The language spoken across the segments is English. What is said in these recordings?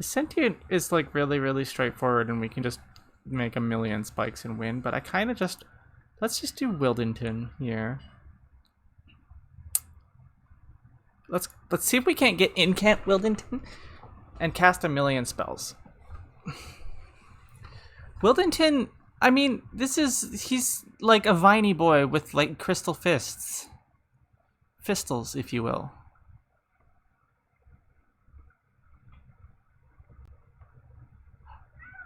The sentient is like really straightforward, and we can just make a million spikes and win. But I kind of just let's just do Wyldenten here. Let's see if we can't get incant Wyldenten and cast a million spells. Wyldenten, I mean, he's like a viney boy with like crystal fists. Fistles, if you will.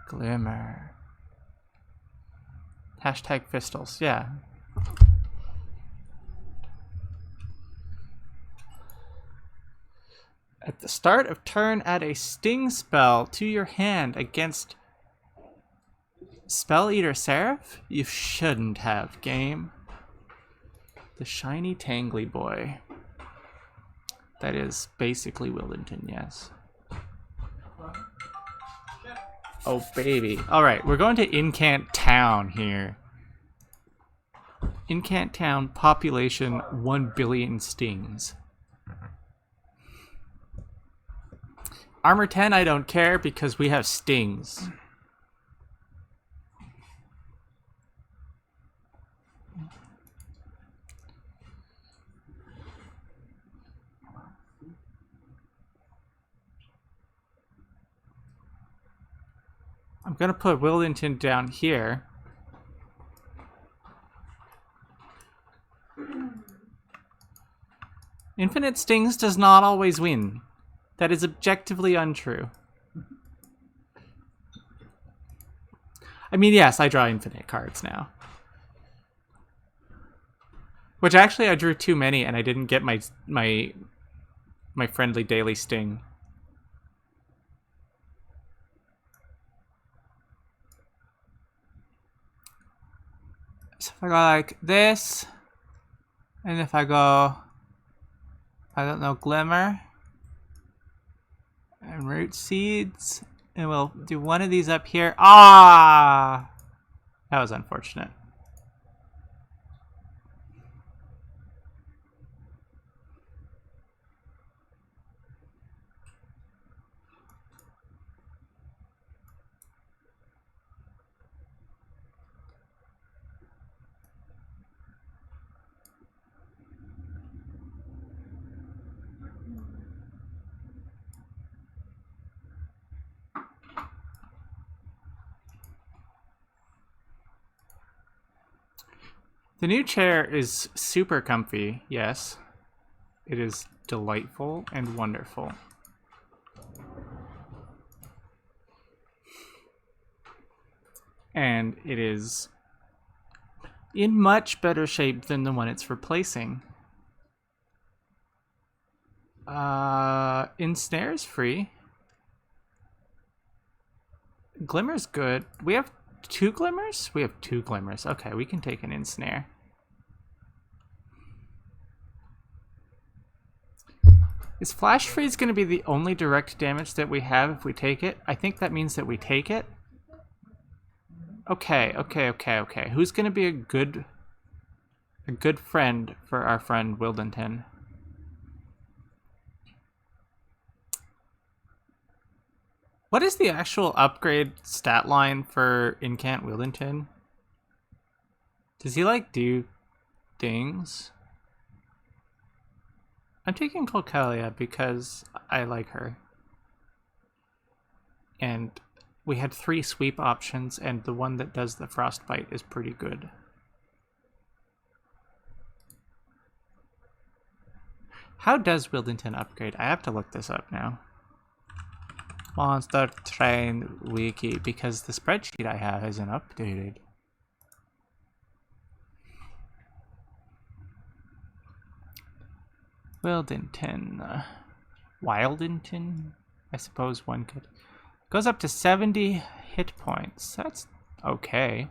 Glimmer. Hashtag Fistles, yeah. At the start of turn, add a sting spell to your hand against Spell Eater Seraph? You shouldn't have, game. The shiny tangly boy. That is basically Wyldenten, yes. Oh, baby. Alright, we're going to Incant Town here. Incant Town, population 1 billion stings. Armor 10, I don't care because we have stings. I'm going to put Wyldenten down here. Infinite stings does not always win. That is objectively untrue. I mean, yes, I draw infinite cards now. Which actually I drew too many and I didn't get my friendly daily sting. So if I go like this, and if I go, I don't know, Glimmer, and Root Seeds, and we'll do one of these up here. Ah! That was unfortunate. The new chair is super comfy, yes. It is delightful and wonderful. And it is in much better shape than the one it's replacing. Ensnare's free. Glimmer's good. We have 2 glimmers? We have 2 glimmers. Okay, we can take an ensnare. Is Flash Freeze going to be the only direct damage that we have if we take it? I think that means that we take it. Okay. Who's going to be a good friend for our friend Wyldenten? What is the actual upgrade stat line for Incant Wyldenten? Does he like do things? I'm taking Colcalia because I like her. And we had 3 sweep options, and the one that does the Frostbite is pretty good. How does Wyldenten upgrade? I have to look this up now. Monster Train Wiki, because the spreadsheet I have isn't updated. Wyldenten, I suppose one could. Goes up to 70 hit points. That's okay.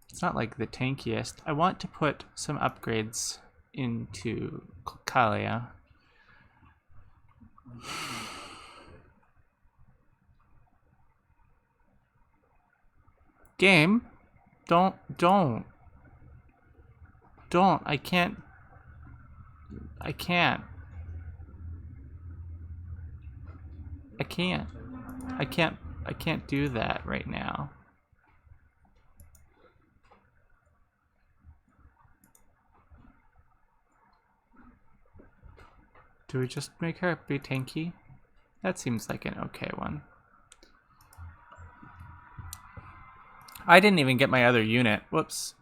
It's not like the tankiest. I want to put some upgrades into Colcalia. Game, don't. I can't. I can't. I can't do that right now. Do we just make her be tanky? That seems like an okay one. I didn't even get my other unit. Whoops.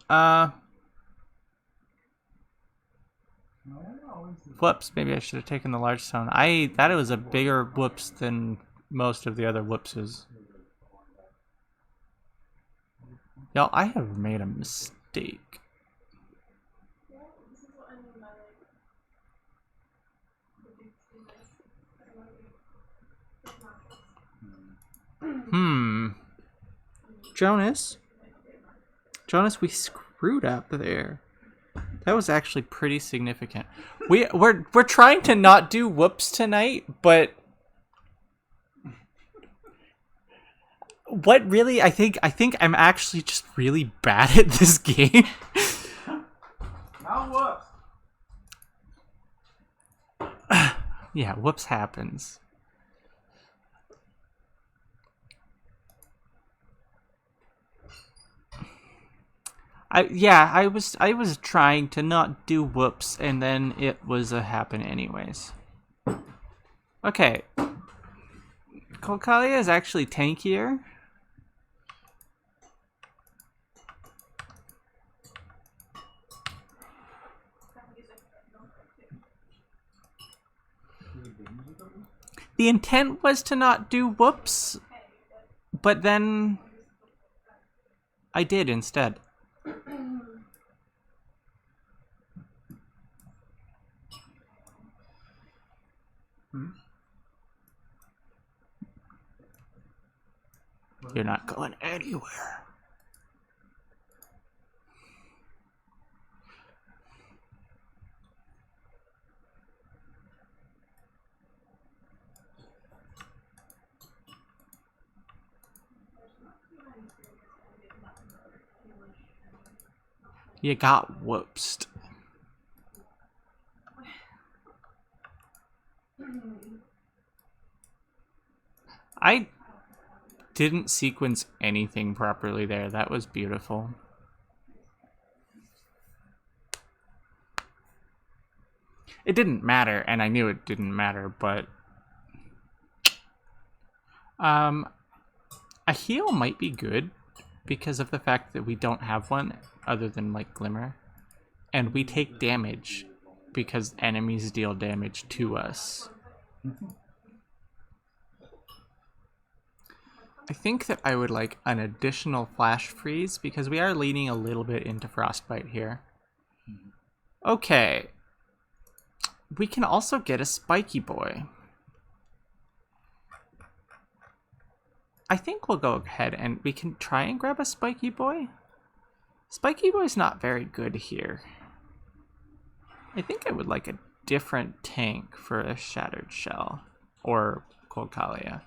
Whoops. Maybe I should have taken the large stone. I thought it was a bigger whoops than most of the other whoopses. Y'all, I have made a mistake. Jonas, we screwed up there. That was actually pretty significant. We're trying to not do whoops tonight, but what really I think I'm actually just really bad at this game. Not whoops. Yeah, whoops happens. I was trying to not do whoops, and then it was a happen anyways. Okay. Kolkalia is actually tankier. The intent was to not do whoops, but then I did instead. You're not going anywhere. You got whoopsed. I didn't sequence anything properly there. That was beautiful. It didn't matter, and I knew it didn't matter, but a heal might be good because of the fact that we don't have one other than like Glimmer, and we take damage because enemies deal damage to us. I think that I would like an additional flash freeze because we are leaning a little bit into frostbite here. Okay. We can also get a spiky boy. I think we'll go ahead and we can try and grab a spiky boy. Spiky boy's not very good here. I think I would like a different tank for a shattered shell or Kolkalia.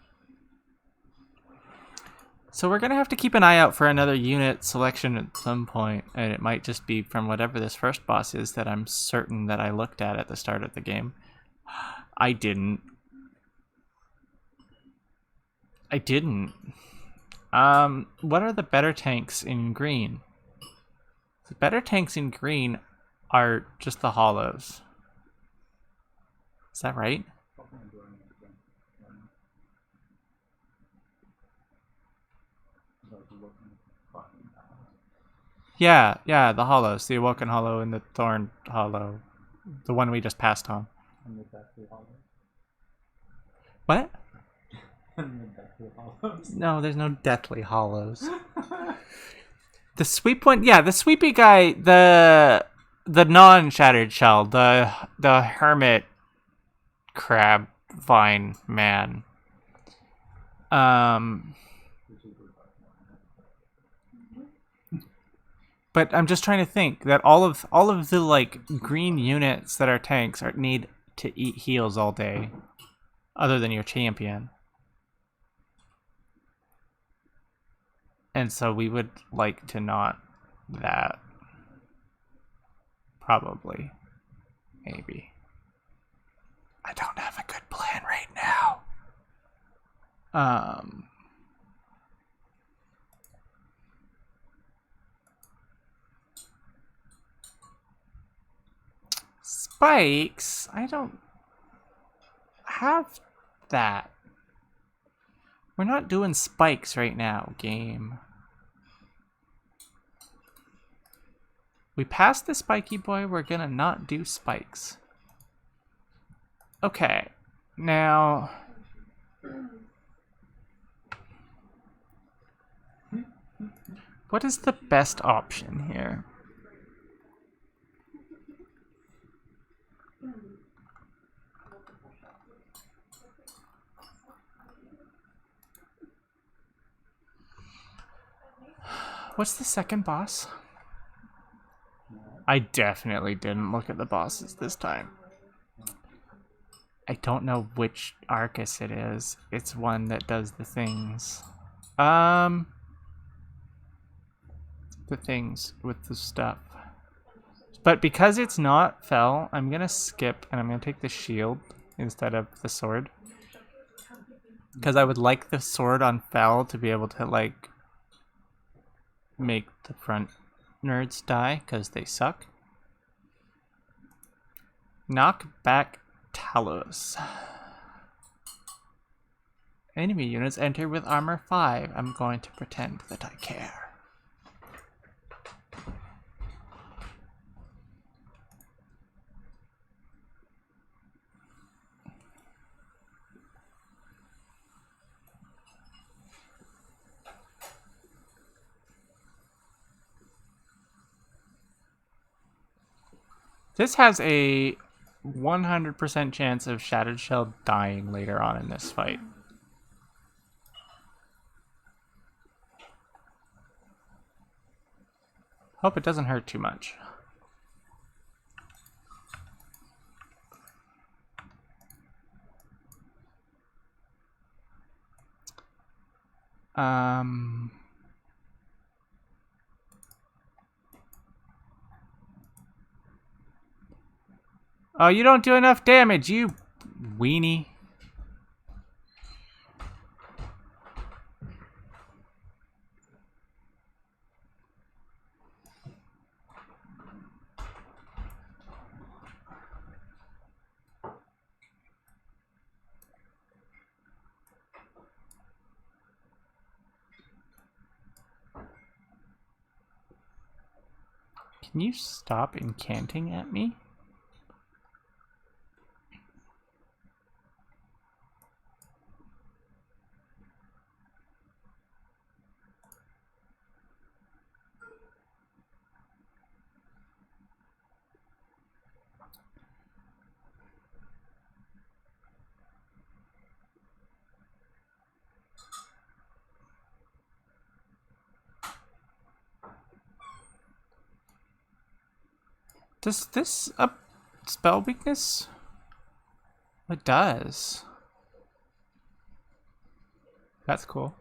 So we're going to have to keep an eye out for another unit selection at some point, and it might just be from whatever this first boss is that I'm certain that I looked at the start of the game. I didn't. What are the better tanks in green? The better tanks in green are just the hollows. Is that right? Yeah, the hollows. The Awoken hollow and the Thorn hollow. The one we just passed on. And the deathly hollow. What? And the deathly hollows. No, there's no deathly hollows. The sweep one, yeah, the sweepy guy, the non-shattered shell, the hermit crab vine man. But I'm just trying to think that all of the like green units that are tanks need to eat heals all day, other than your champion. And so we would like to not that. Probably. Maybe. I don't have a good plan right now. Um, spikes? I don't have that. We're not doing spikes right now, game. We passed the spiky boy, we're gonna not do spikes. Okay, now... what is the best option here? What's the second boss? I definitely didn't look at the bosses this time. I don't know which Arcus it is. It's one that does the things. The things with the stuff. But because it's not Fel, I'm gonna skip and I'm gonna take the shield instead of the sword. Because I would like the sword on Fel to be able to, like, make the front nerds die because they suck. Knock back Talos. Enemy units enter with armor 5. I'm going to pretend that I care. This has a 100% chance of Shattered Shell dying later on in this fight. Hope it doesn't hurt too much. Oh, you don't do enough damage, you weenie. Can you stop incanting at me? Does this up spell weakness? It does. That's cool.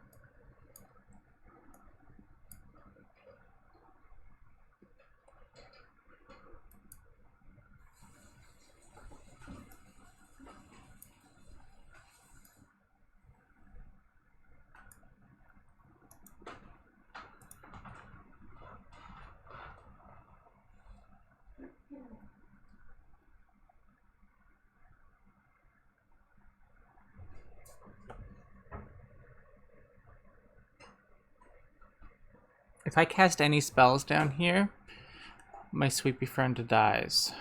If I cast any spells down here, my sweepy friend dies.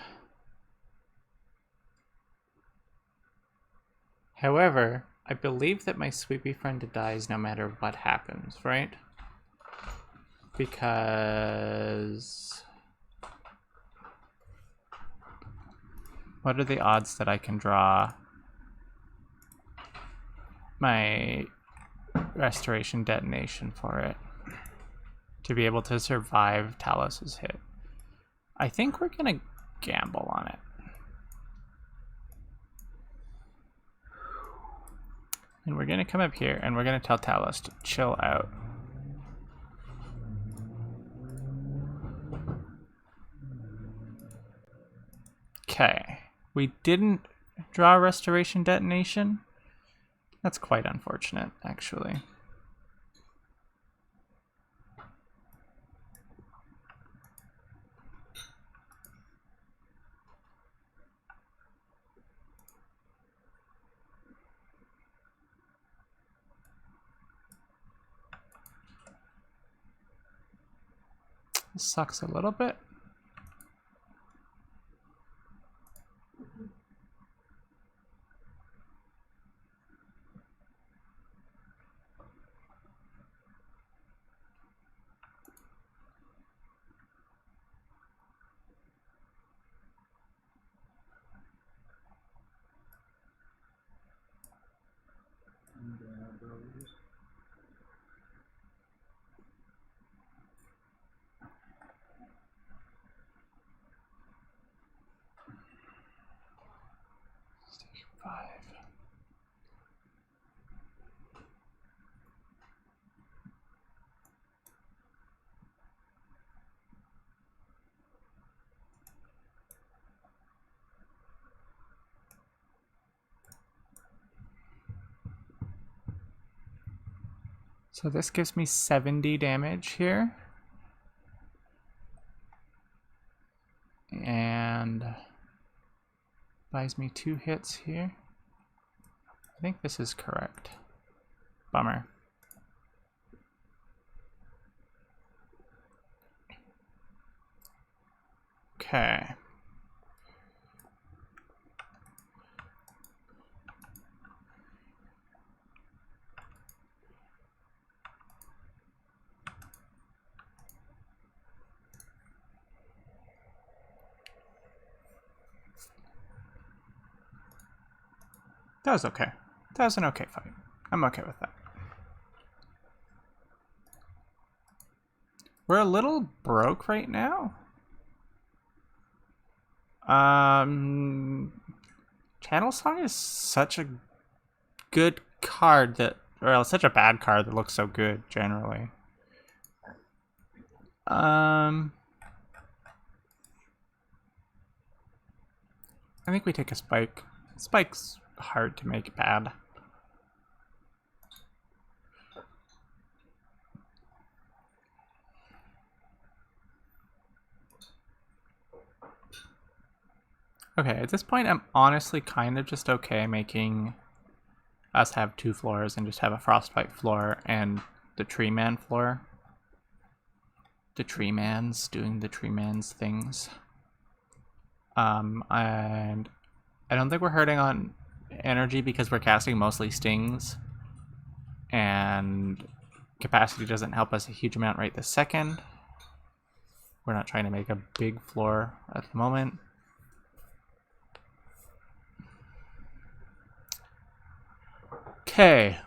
However, I believe that my sweepy friend dies no matter what happens, right? Because... what are the odds that I can draw my restoration detonation for it to be able to survive Talos's hit? I think we're gonna gamble on it. And we're gonna come up here and we're gonna tell Talos to chill out. Okay, we didn't draw restoration detonation, That's quite unfortunate, actually. This sucks a little bit. C25. So this gives me 70 damage here. And buys me 2 hits here. I think this is correct. Bummer. Okay. That was okay. That was an okay fight. I'm okay with that. We're a little broke right now. Channel Song is such a good card that, or such a bad card that looks so good generally. I think we take a spike. Spike's hard to make bad. Okay, at this point I'm honestly kind of just okay making us have 2 floors and just have a Frostbite floor and the Tree Man floor. The Tree Man's doing the Tree Man's things. And I don't think we're hurting on energy because we're casting mostly stings. And capacity doesn't help us a huge amount right this second. We're not trying to make a big floor at the moment. Okay,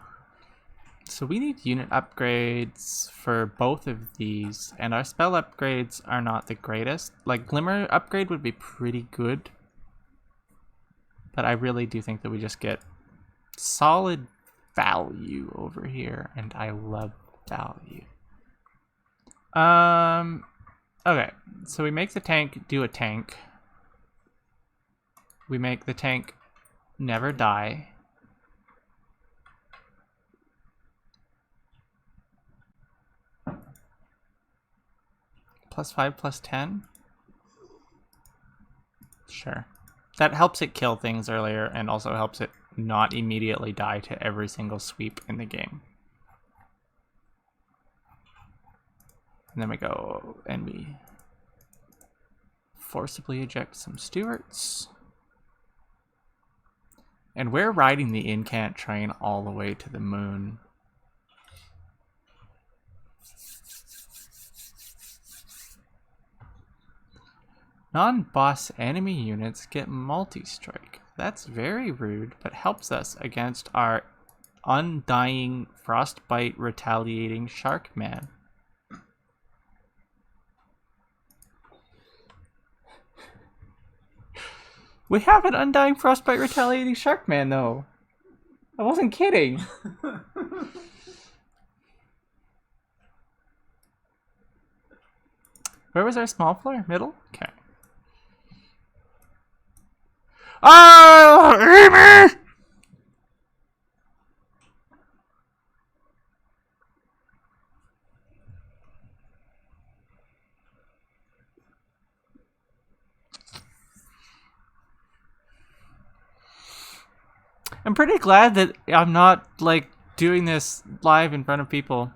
so we need unit upgrades for both of these, and our spell upgrades are not the greatest. Like, Glimmer upgrade would be pretty good, but I really do think that we just get solid value over here, and I love value. Okay, so we make the tank do a tank. We make the tank never die. +5, +10? Sure. That helps it kill things earlier and also helps it not immediately die to every single sweep in the game. And then we go and we forcibly eject some Stewarts. And we're riding the incant train all the way to the moon. Non-boss enemy units get multi-strike. That's very rude, but helps us against our undying frostbite retaliating shark man. We have an undying frostbite retaliating shark man though. I wasn't kidding. Where was our small floor? Middle? Okay. Oh, Amy! I'm pretty glad that I'm not, like, doing this live in front of people.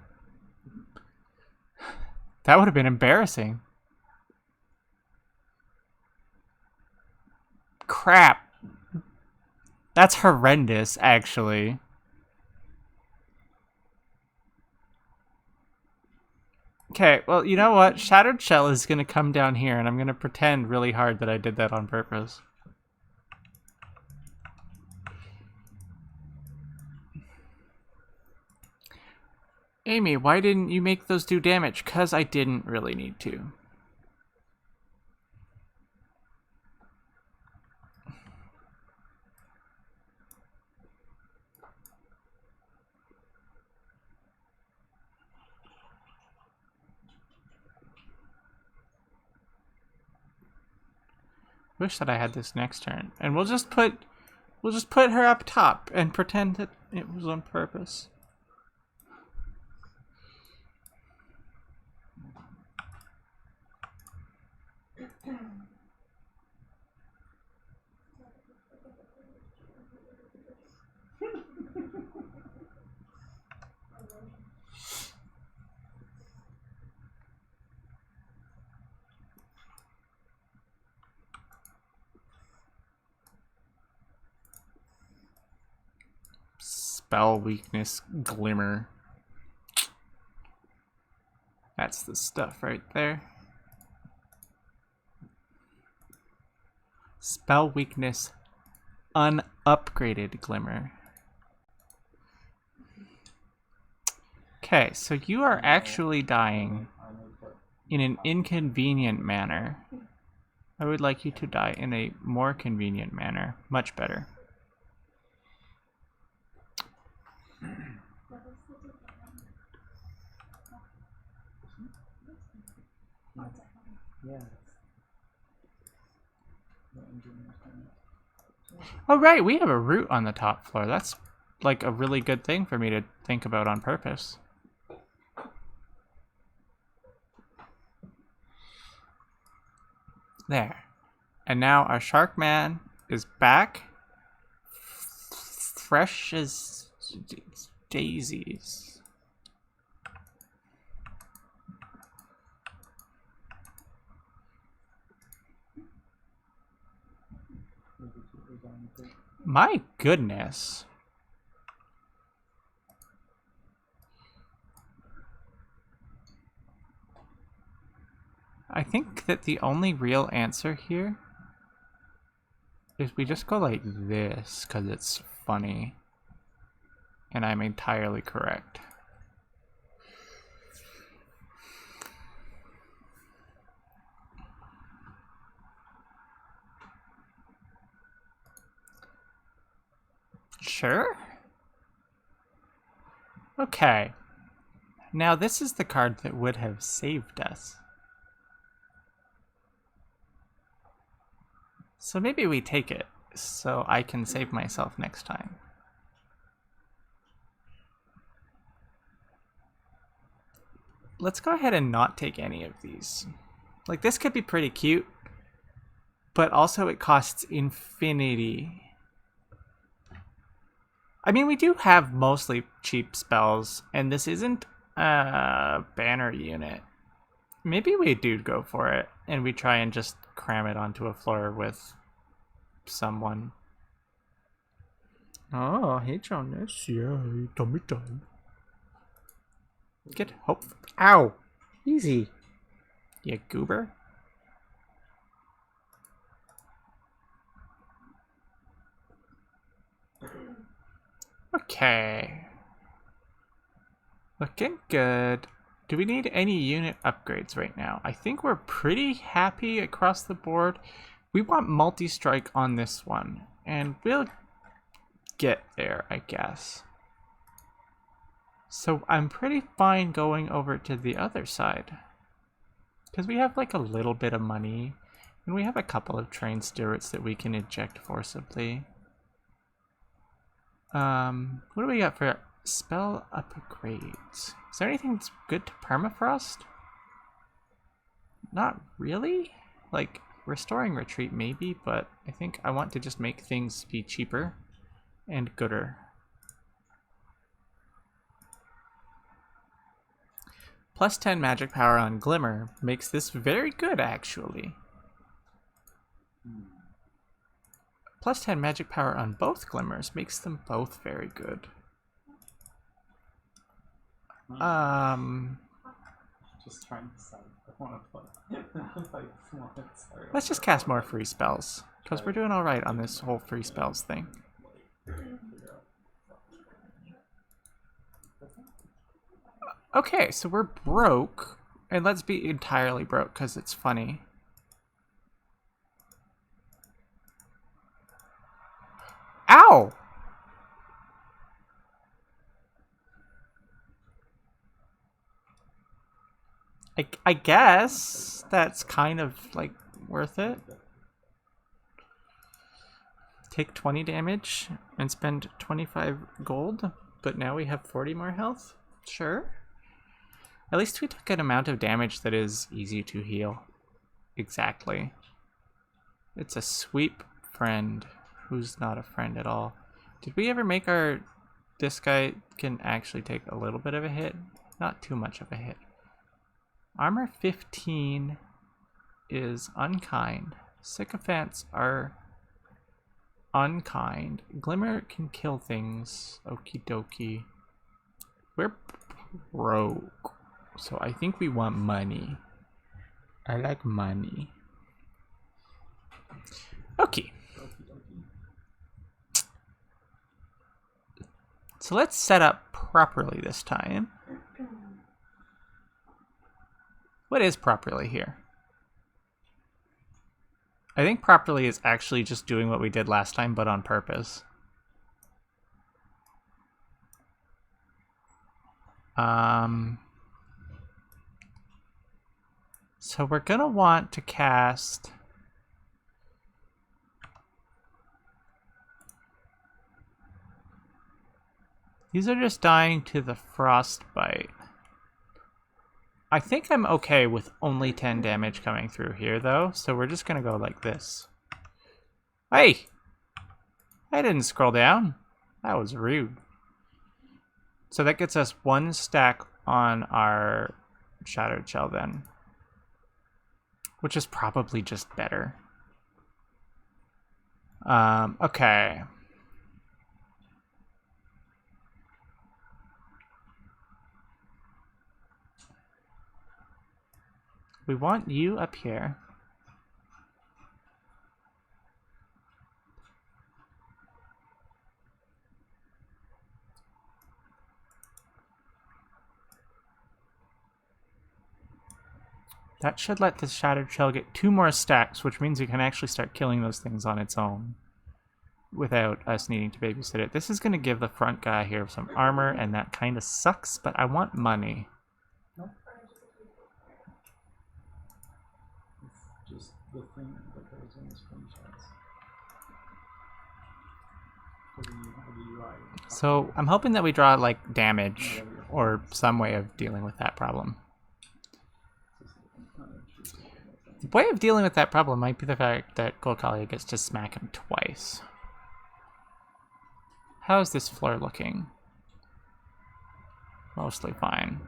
That would have been embarrassing. Crap. That's horrendous, actually. Okay, well, you know what? Shattered Shell is going to come down here, and I'm going to pretend really hard that I did that on purpose. Amy, why didn't you make those do damage? 'Cause I didn't really need to. Wish that I had this next turn. And we'll just put her up top and pretend that it was on purpose. Spell weakness glimmer. That's the stuff right there. Spell weakness unupgraded glimmer. Okay, so you are actually dying in an inconvenient manner. I would like you to die in a more convenient manner. Much better. Yeah. Oh, right, we have a root on the top floor. That's like a really good thing for me to think about on purpose. There. And now our shark man is back. Fresh as daisies. My goodness. I think that the only real answer here is we just go like this because it's funny. And I'm entirely correct. Sure. Okay. Now this is the card that would have saved us. So maybe we take it so I can save myself next time. Let's go ahead and not take any of these. Like, this could be pretty cute, but also it costs infinity. I mean, we do have mostly cheap spells, and this isn't a banner unit. Maybe we do go for it, and we try and just cram it onto a floor with someone. Oh, hey, Jonas. Yeah, tummy time. Get hope. Ow! Easy. You goober. Okay. Looking good. Do we need any unit upgrades right now? I think we're pretty happy across the board. We want multi-strike on this one, and we'll get there, I guess. So I'm pretty fine going over to the other side. Because we have like a little bit of money, and we have a couple of trained stewards that we can eject forcibly. What do we got for spell upgrades? Is there anything that's good to permafrost? Not really. Like, restoring retreat maybe, but I think I want to just make things be cheaper. and gooder. Plus 10 magic power on Glimmer makes this very good, actually. Plus 10 magic power on both Glimmers makes them both very good. Just trying to decide if I want to play. Let's just cast more free spells, because we're doing alright on this whole free spells thing. Okay, so we're broke, and let's be entirely broke, because it's funny. Ow! I guess that's kind of, like, worth it. Take 20 damage and spend 25 gold, but now we have 40 more health? Sure. At least we took an amount of damage that is easy to heal. Exactly. It's a sweep friend who's not a friend at all. Did we ever make our... This guy can actually take a little bit of a hit? Not too much of a hit. Armor 15 is unkind. Sycophants are unkind. Glimmer can kill things. Okie dokie. We're broke. So I think we want money. I like money. Okay. So let's set up properly this time. What is properly here? I think properly is actually just doing what we did last time, but on purpose. So we're gonna want to cast... These are just dying to the frostbite. I think I'm okay with only 10 damage coming through here, though, so we're just gonna go like this. Hey! I didn't scroll down. That was rude. So that gets us 1 stack on our Shattered Shell, then. Which is probably just better. Okay. We want you up here. That should let the Shattered Shell get 2 more stacks, which means we can actually start killing those things on its own without us needing to babysit it. This is going to give the front guy here some armor, and that kind of sucks, but I want money. Just the thing that goes in the screenshots. So I'm hoping that we draw like damage or some way of dealing with that problem. The way of dealing with that problem might be the fact that Golkalia gets to smack him twice. How's this floor looking? Mostly fine.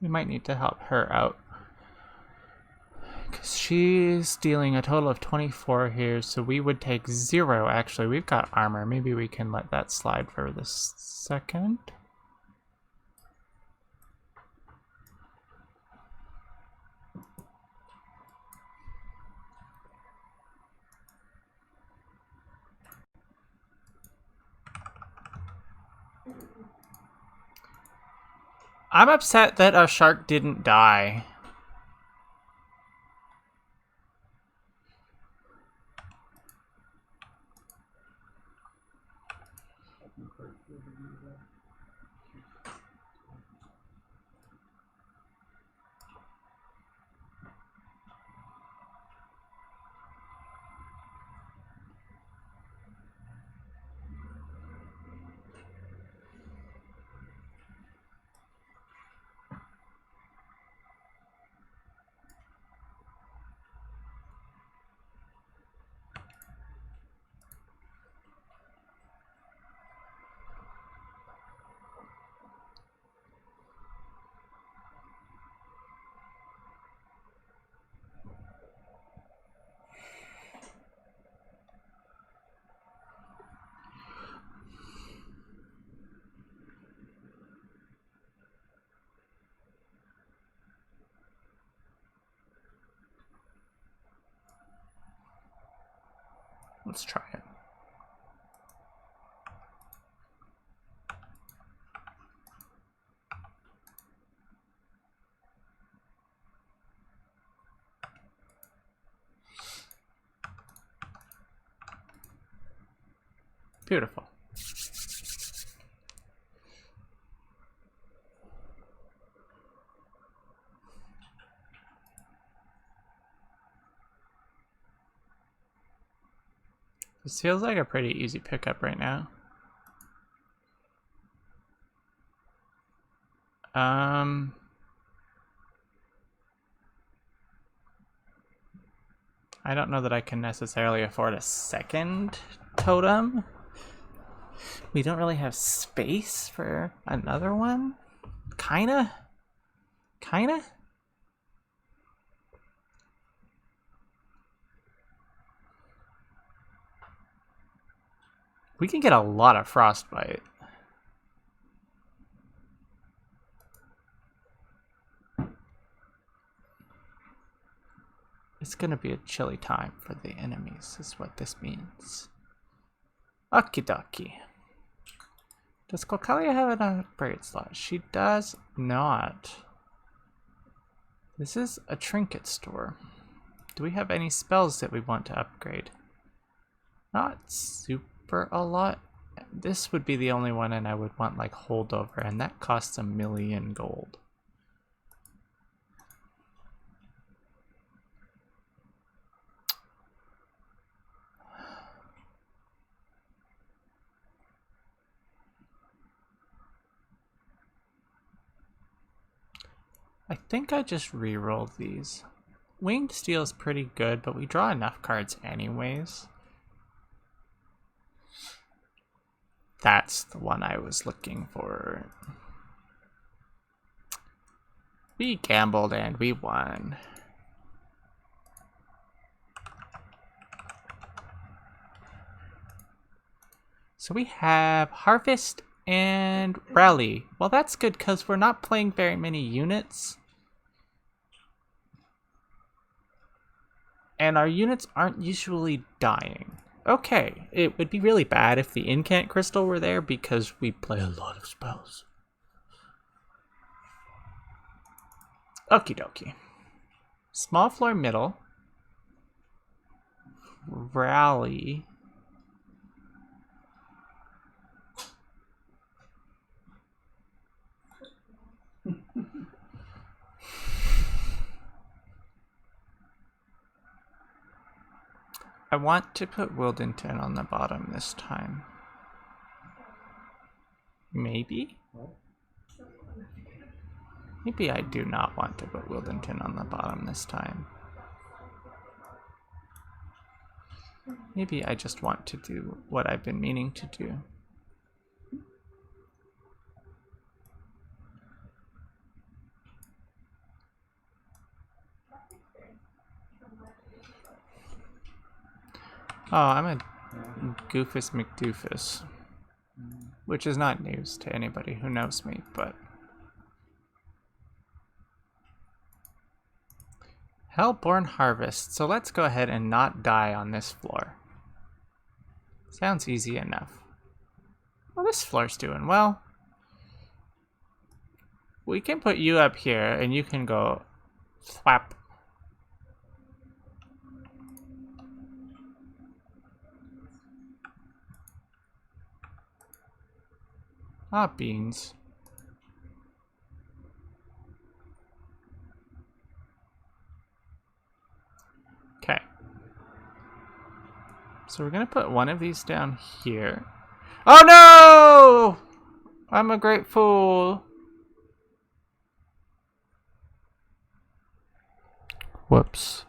We might need to help her out. Because she's dealing a total of 24 here, so we would take 0. Actually, we've got armor. Maybe we can let that slide for this second. I'm upset that a shark didn't die. Let's try it. Beautiful. This feels like a pretty easy pickup right now. I don't know that I can necessarily afford a second totem. We don't really have space for another one. Kinda. We can get a lot of frostbite. It's gonna be a chilly time for the enemies, is what this means. Okie dokie. Does Cocalia have an upgrade slot? She does not. This is a trinket store. Do we have any spells that we want to upgrade? Not super a lot. This would be the only one, and I would want like holdover, and that costs 1,000,000 gold. I think I just re-roll these. Winged Steel is pretty good, but we draw enough cards anyways. That's the one I was looking for. We gambled and we won. So we have Harvest and Rally. Well, that's good because we're not playing very many units. And our units aren't usually dying. Okay, it would be really bad if the Incant Crystal were there because we play a lot of spells. Okie dokie. Small floor middle. Rally. I want to put Wyldenten on the bottom this time. Maybe? Maybe I do not want to put Wyldenten on the bottom this time. Maybe I just want to do what I've been meaning to do. Oh, I'm a Goofus McDoofus. Which is not news to anybody who knows me, but... Hellborn Harvest. So let's go ahead and not die on this floor. Sounds easy enough. Well, this floor's doing well. we can put you up here and you can go swap. Ah, beans. Okay. So we're gonna put one of these down here. Oh no! I'm a great fool. Whoops.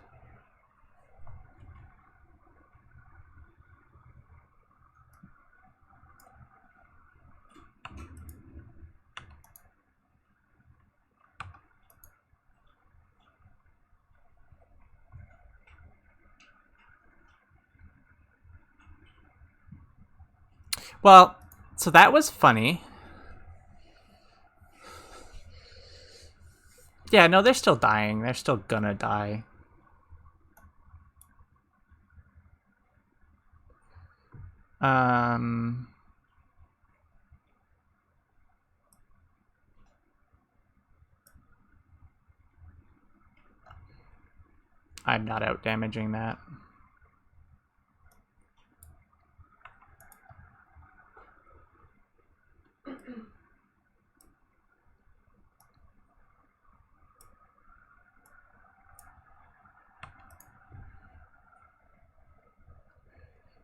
Well, so that was funny. Yeah, no, they're still dying. They're still gonna die. I'm not out damaging that.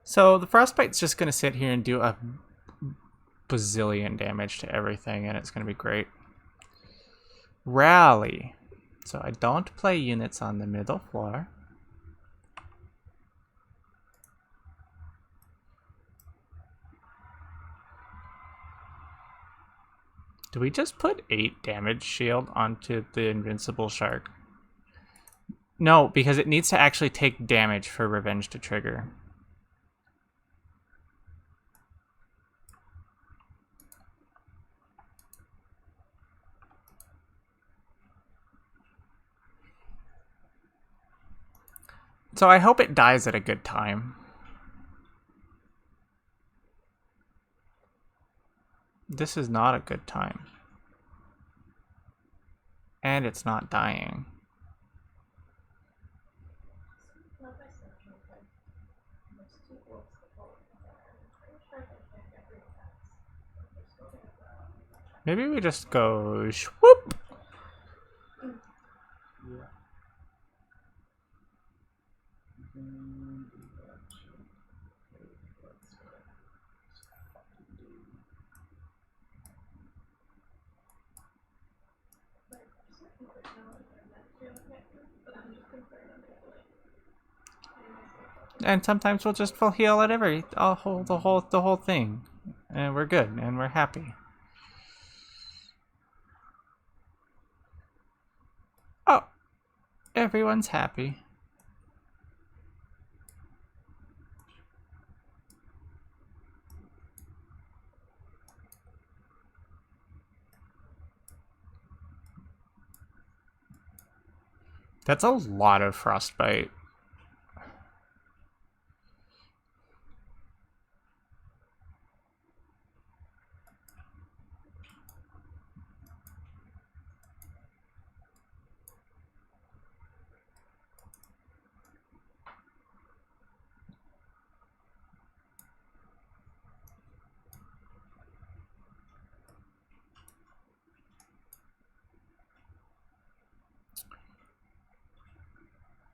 So the frostbite's just gonna sit here and do a bazillion damage to everything, and it's gonna be great. Rally. So I don't play units on the middle floor. Do we just put 8 damage shield onto the invincible shark? No, because it needs to actually take damage for revenge to trigger. So I hope it dies at a good time. This is not a good time. And it's not dying. Maybe we just go swoop. And sometimes we'll just full heal at the whole thing, and we're good and we're happy. Oh, everyone's happy. That's a lot of frostbite.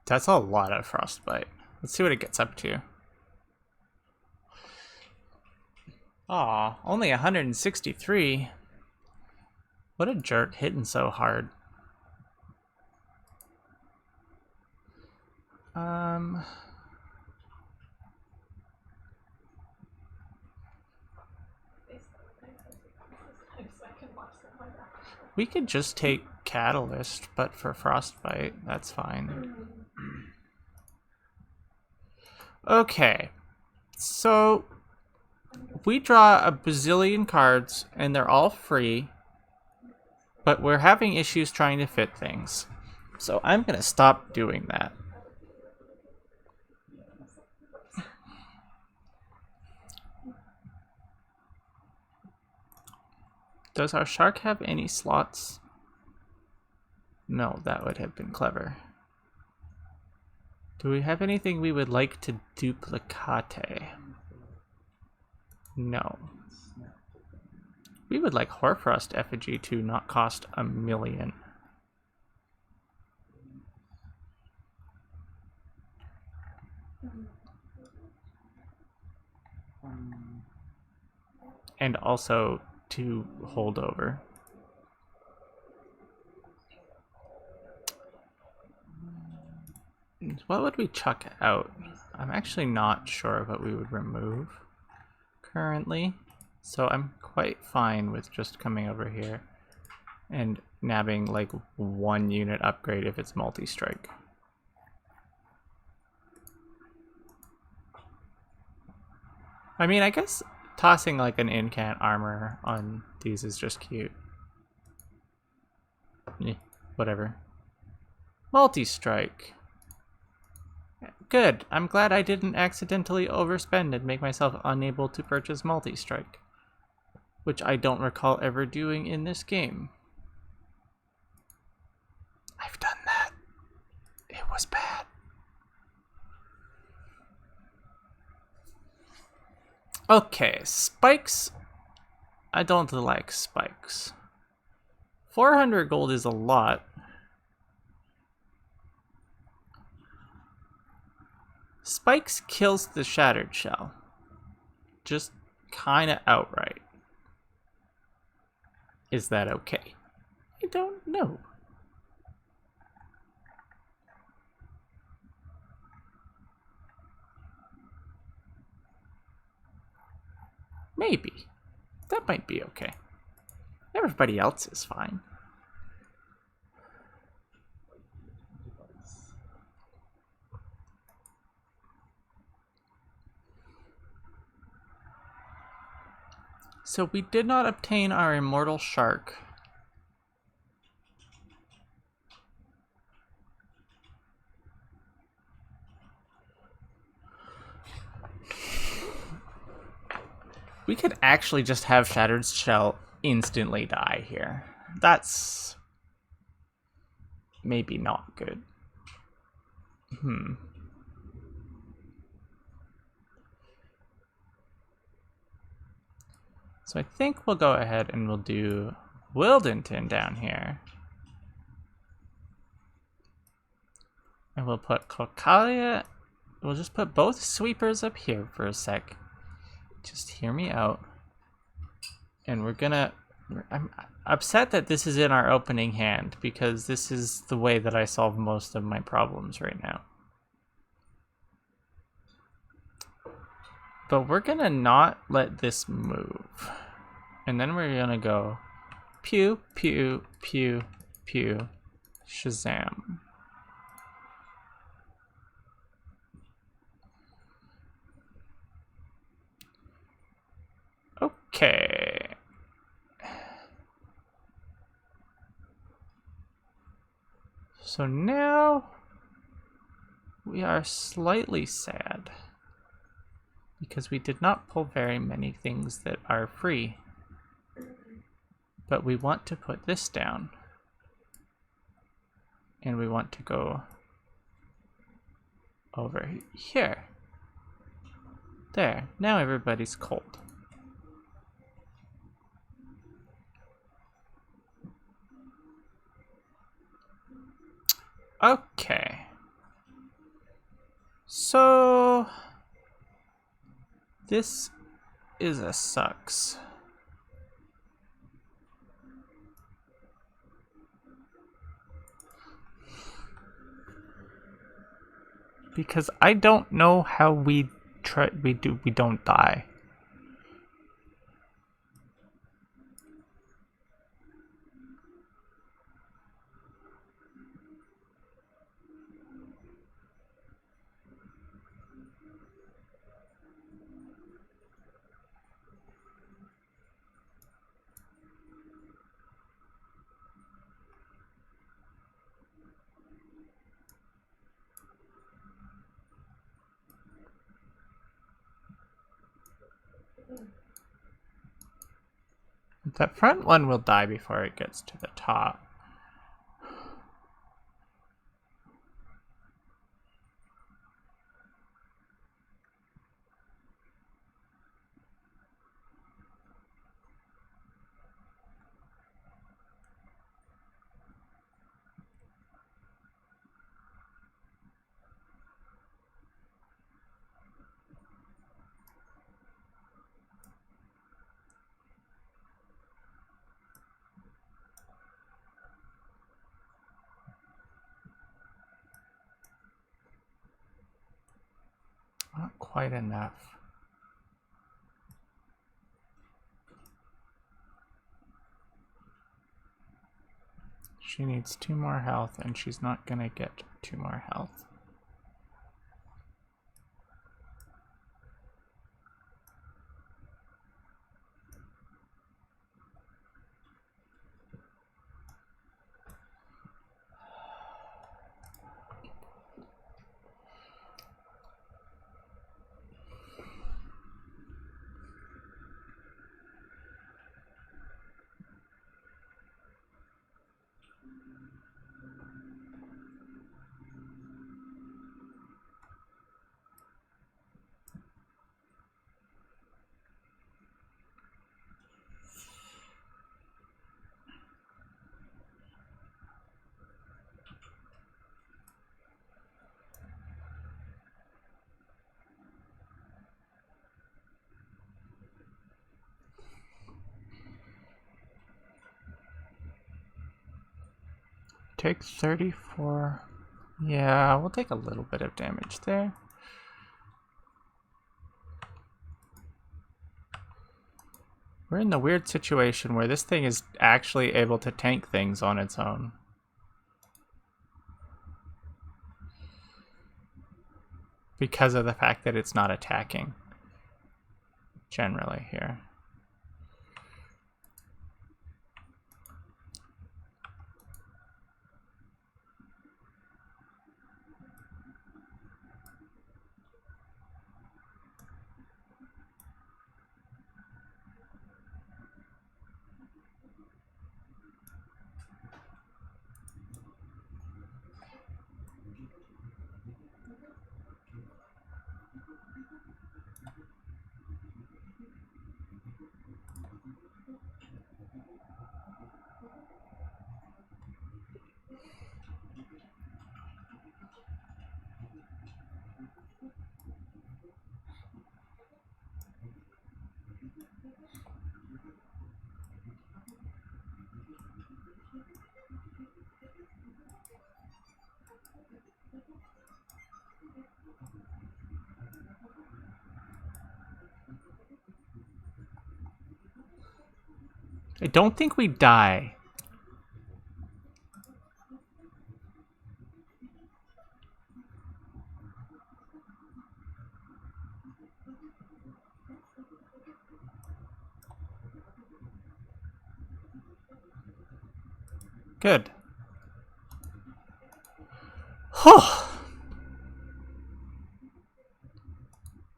That's a lot of frostbite. Let's see what it gets up to. Aw, only 163. What a jerk hitting so hard. We could just take Catalyst, but for Frostbite, that's fine. Okay, so we draw a bazillion cards, and they're all free, but we're having issues trying to fit things. So I'm going to stop doing that. Does our shark have any slots? No, that would have been clever. Do we have anything we would like to duplicate? No. We would like Hoarfrost effigy to not cost 1 million. And also to hold over. What would we chuck out? I'm actually not sure what we would remove currently. So I'm quite fine with just coming over here and nabbing like 1 unit upgrade if it's multi-strike. I mean, I guess tossing like an incant armor on these is just cute. Yeah, whatever. Multi-strike. Good. I'm glad I didn't accidentally overspend and make myself unable to purchase multi-strike, which I don't recall ever doing in this game. I've done that. It was bad. Okay, spikes. I don't like spikes. 400 gold is a lot. Spikes kills the shattered shell. Just kind of outright. Is that okay? I don't know. Maybe. That might be okay. Everybody else is fine. So we did not obtain our immortal shark. We could actually just have Shattered Shell instantly die here. That's maybe not good. So I think we'll go ahead and we'll do Wyldenten down here. And we'll put Kokalia. We'll just put both sweepers up here for a sec. Just hear me out. And we're gonna... I'm upset that this is in our opening hand, because this is the way that I solve most of my problems right now. But we're gonna not let this move. And then we're gonna go pew, pew, pew, pew, Shazam. Okay. So now we are slightly sad because we did not pull very many things that are free. But we want to put this down. And we want to go over here. There. Now everybody's cold. Okay. So this is a sucks. Because I don't know how we don't die. The front one will die before it gets to the top. quite enough. She needs 2 more health, and she's not gonna get 2 more health. Take 34. Yeah, we'll take a little bit of damage there. We're in the weird situation where this thing is actually able to tank things on its own. Because of the fact that it's not attacking. Generally here. I don't think we die. Good.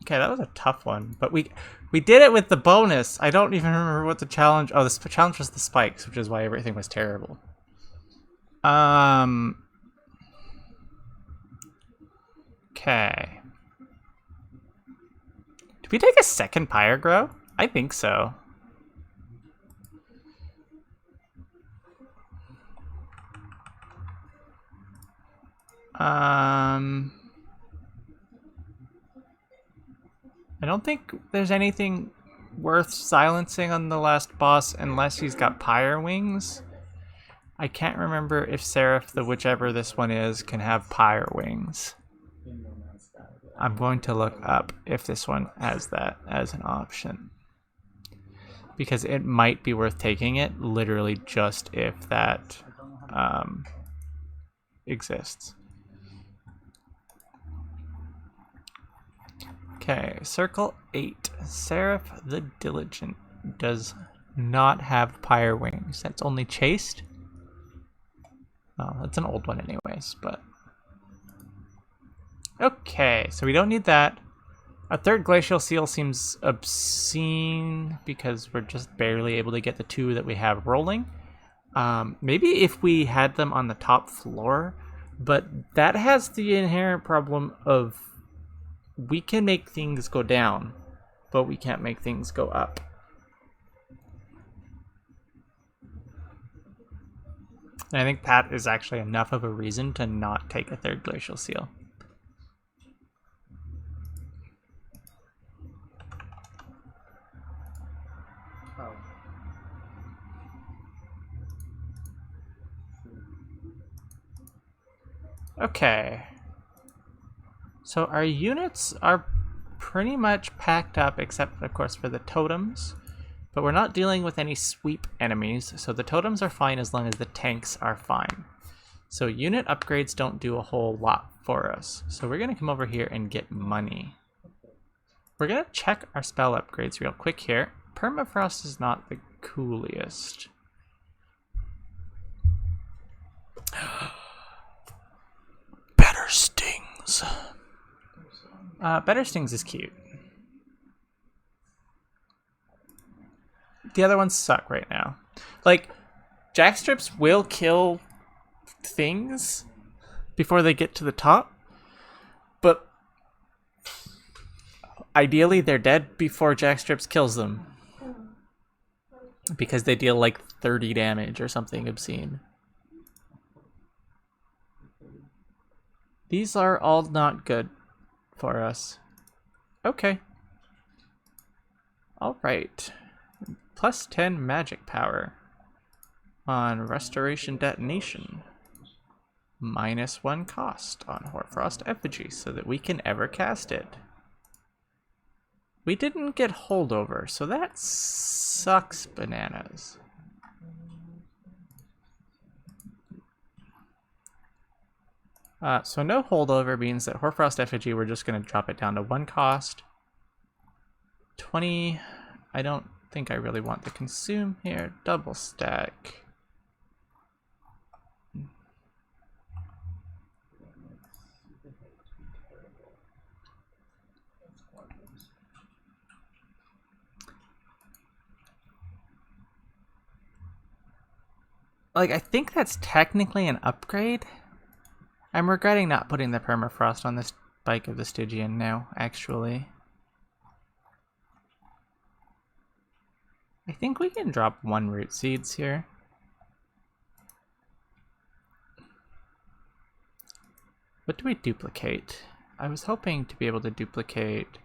Okay, that was a tough one, but we did it with the bonus. I don't even remember what the challenge. Oh, the challenge was the spikes, which is why everything was terrible. Okay. Did we take a second Pyre Grow? I think so. I don't think there's anything worth silencing on the last boss unless he's got Pyre Wings. I can't remember if Seraph, the whichever this one is, can have Pyre Wings. I'm going to look up if this one has that as an option. Because it might be worth taking it, literally just if that exists. Okay, Circle 8. Seraph the Diligent does not have Pyre Wings. That's only Chased. Oh, that's an old one anyways, but... Okay, so we don't need that. A third Glacial Seal seems obscene because we're just barely able to get the 2 that we have rolling. Maybe if we had them on the top floor, but that has the inherent problem of we can make things go down, but we can't make things go up. And I think that is actually enough of a reason to not take a third Glacial Seal. Okay. So our units are pretty much packed up, except, of course, for the totems. But we're not dealing with any sweep enemies, so the totems are fine as long as the tanks are fine. So unit upgrades don't do a whole lot for us. So we're going to come over here and get money. We're going to check our spell upgrades real quick here. Permafrost is not the coolest. Better Stings. Better Stings is cute. The other ones suck right now. Like, jackstrips will kill things before they get to the top, but ideally they're dead before jackstrips kills them, because they deal like 30 damage or something obscene. These are all not good for us. Okay. Alright. Plus 10 magic power on Restoration Detonation. -1 cost on Hoarfrost Effigy so that we can ever cast it. We didn't get holdover, so that sucks bananas. So no holdover means that Hoarfrost Effigy, we're just going to drop it down to 1 cost. 20, I don't think I really want the consume here. Double stack. Like, I think that's technically an upgrade. I'm regretting not putting the permafrost on this bike of the Stygian now, actually. I think we can drop 1 root seeds here. What do we duplicate? I was hoping to be able to duplicate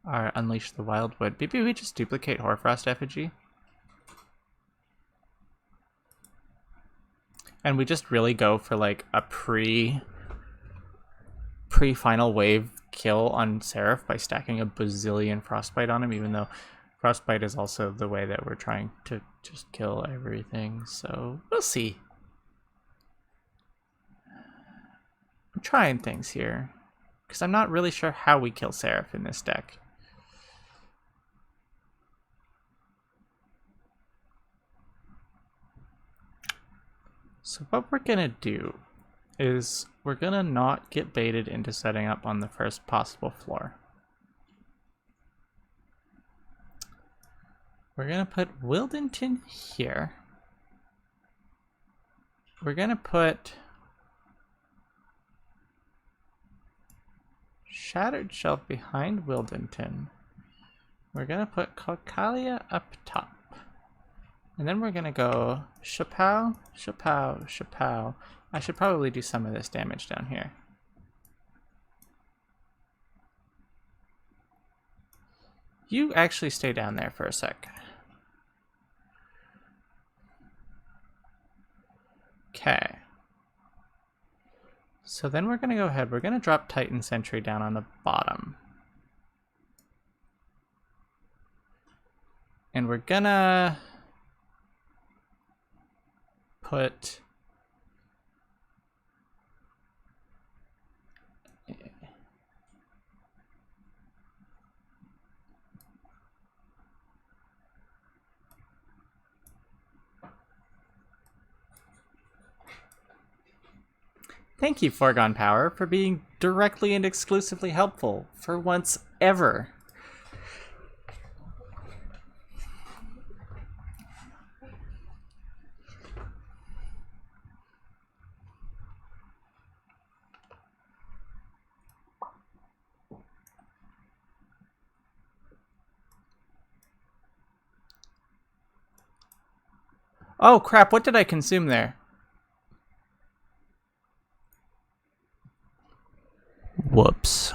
our Unleash the Wildwood. Maybe we just duplicate Hoarfrost Effigy. And we just really go for like a pre-final wave kill on Seraph by stacking a bazillion Frostbite on him, even though Frostbite is also the way that we're trying to just kill everything. So we'll see. I'm trying things here because I'm not really sure how we kill Seraph in this deck. So what we're gonna do is we're gonna not get baited into setting up on the first possible floor. We're gonna put Wyldenten here. We're gonna put Shattered Shelf behind Wyldenten. We're gonna put Calcalia up top. And then we're gonna go Chapow, Chapow, Chapow. I should probably do some of this damage down here. You actually stay down there for a sec. Okay. So then we're gonna go ahead, we're gonna drop Titan Sentry down on the bottom. And we're gonna put Thank you, Foregone Power, for being directly and exclusively helpful for once ever. Oh crap, what did I consume there? Whoops.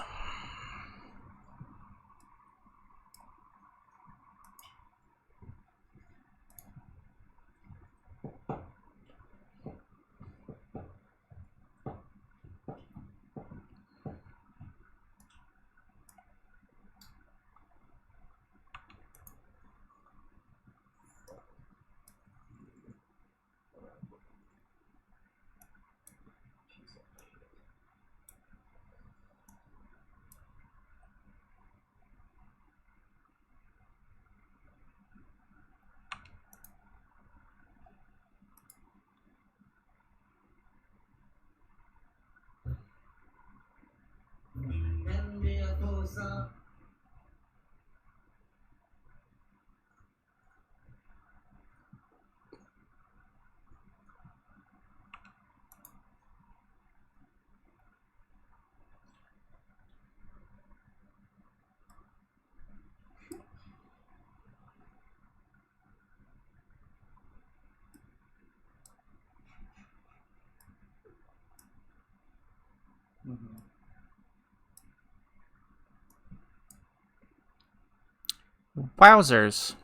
Wowzers.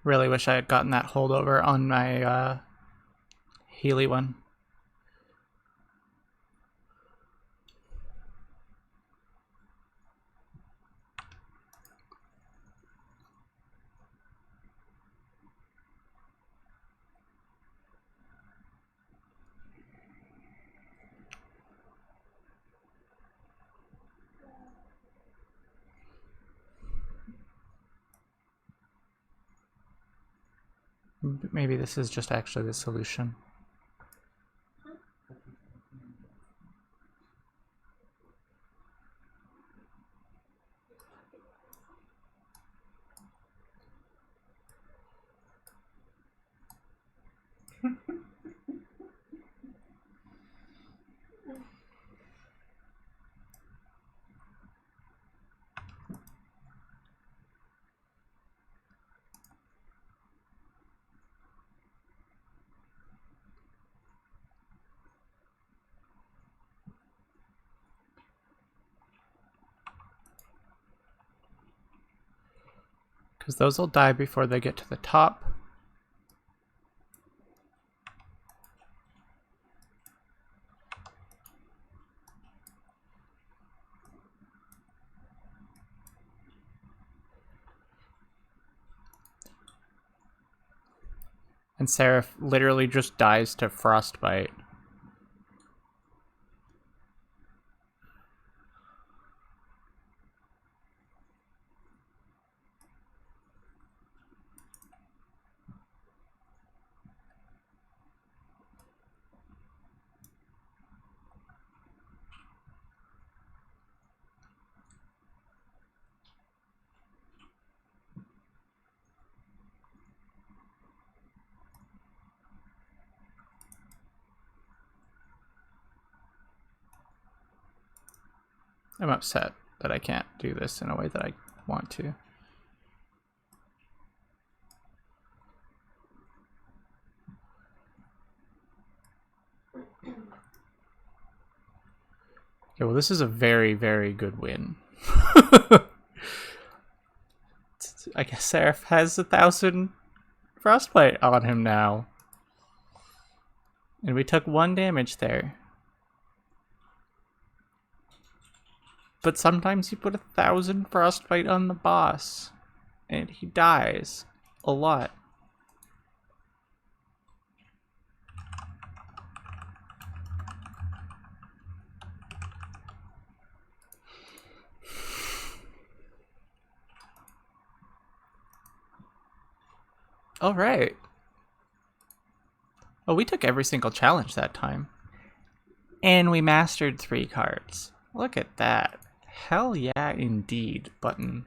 Really wish I had gotten that holdover on my Healy one. Maybe this is just actually the solution. Because those will die before they get to the top. And Seraph literally just dies to frostbite. I'm upset that I can't do this in a way that I want to. Okay, well, this is a very, very good win. I guess Seraph has 1,000 frostbite on him now. And we took 1 damage there. But sometimes you put 1,000 frostbite on the boss, and he dies a lot. All right. Oh, we took every single challenge that time. And we mastered 3 cards. Look at that. Hell yeah, indeed, button.